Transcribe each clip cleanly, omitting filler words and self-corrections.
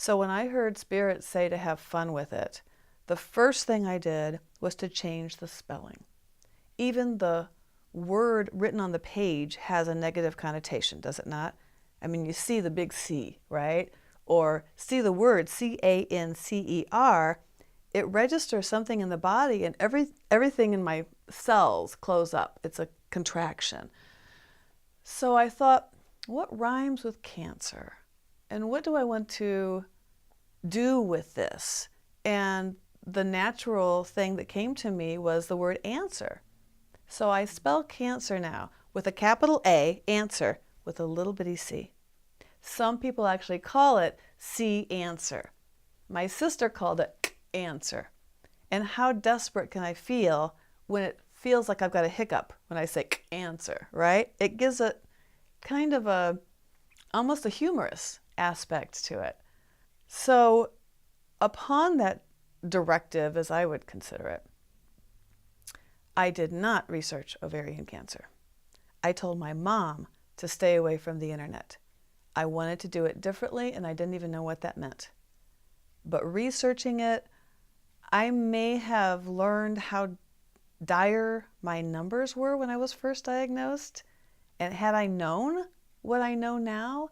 So when I heard Spirit say to have fun with it, the first thing I did was to change the spelling. Even the word written on the page has a negative connotation, does it not? I mean, you see the big C, right? Or see the word C-A-N-C-E-R, it registers something in the body, and everything in my cells close up. It's a contraction. So I thought, what rhymes with cancer? And what do I want to do with this? And the natural thing that came to me was the word answer. So I spell cancer now with a capital A, answer, with a little bitty c. Some people actually call it cAnswer. My sister called it cAnswer. And how desperate can I feel when it feels like I've got a hiccup when I say cAnswer, right? It gives it kind of almost a humorous aspect to it. So upon that directive, as I would consider it, I did not research ovarian cancer. I told my mom to stay away from the internet. I wanted to do it differently, and I didn't even know what that meant. But researching it, I may have learned how dire my numbers were when I was first diagnosed. And had I known what I know now,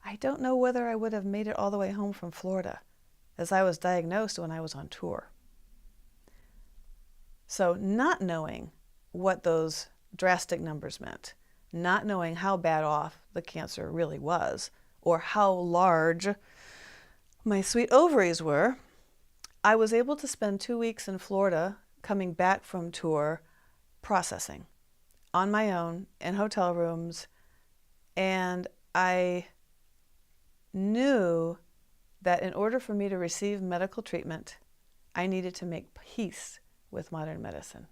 I don't know whether I would have made it all the way home from Florida, as I was diagnosed when I was on tour. So not knowing what those drastic numbers meant, not knowing how bad off the cancer really was, or how large my sweet ovaries were, I was able to spend 2 weeks in Florida coming back from tour processing on my own in hotel rooms, and I knew that in order for me to receive medical treatment, I needed to make peace with modern medicine.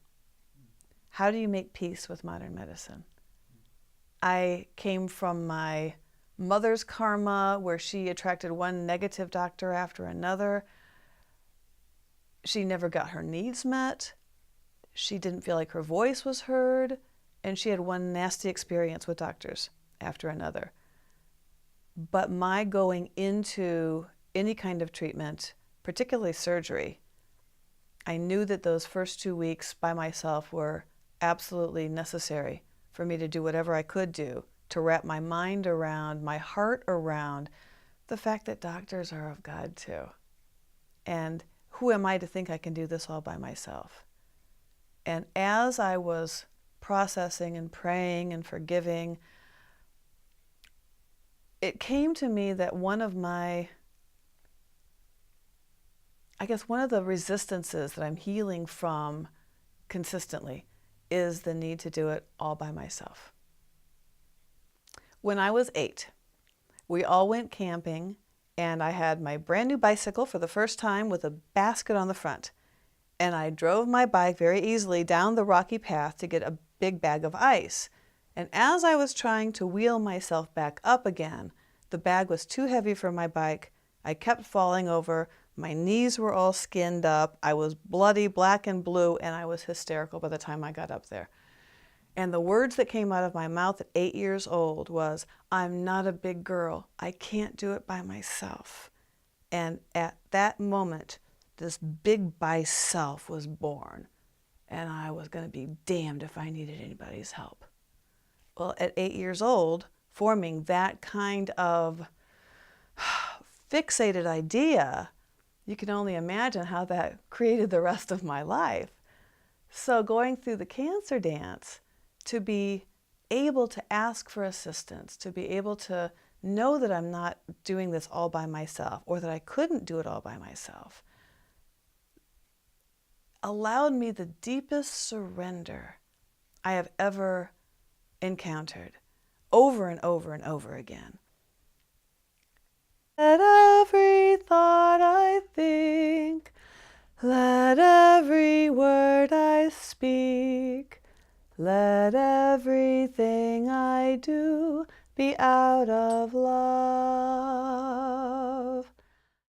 How do you make peace with modern medicine? I came from my mother's karma, where she attracted one negative doctor after another. She never got her needs met. She didn't feel like her voice was heard, and she had one nasty experience with doctors after another. But my going into any kind of treatment, particularly surgery, I knew that those first 2 weeks by myself were absolutely necessary for me to do whatever I could do to wrap my mind around, my heart around the fact that doctors are of God too. And who am I to think I can do this all by myself? And as I was processing and praying and forgiving, it came to me that one of the resistances that I'm healing from consistently is the need to do it all by myself. When I was 8, we all went camping, and I had my brand new bicycle for the first time with a basket on the front. And I drove my bike very easily down the rocky path to get a big bag of ice. And as I was trying to wheel myself back up again, the bag was too heavy for my bike. I kept falling over. My knees were all skinned up. I was bloody, black and blue, and I was hysterical by the time I got up there. And the words that came out of my mouth at 8 years old was, "I'm not a big girl. I can't do it by myself." And at that moment, this big by self was born. And I was going to be damned if I needed anybody's help. Well, at 8 years old, forming that kind of fixated idea, you can only imagine how that created the rest of my life. So going through the cancer dance, to be able to ask for assistance, to be able to know that I'm not doing this all by myself, or that I couldn't do it all by myself, allowed me the deepest surrender I have ever encountered, over and over and over again. Let every thought I think, let every word I speak, let everything I do be out of love.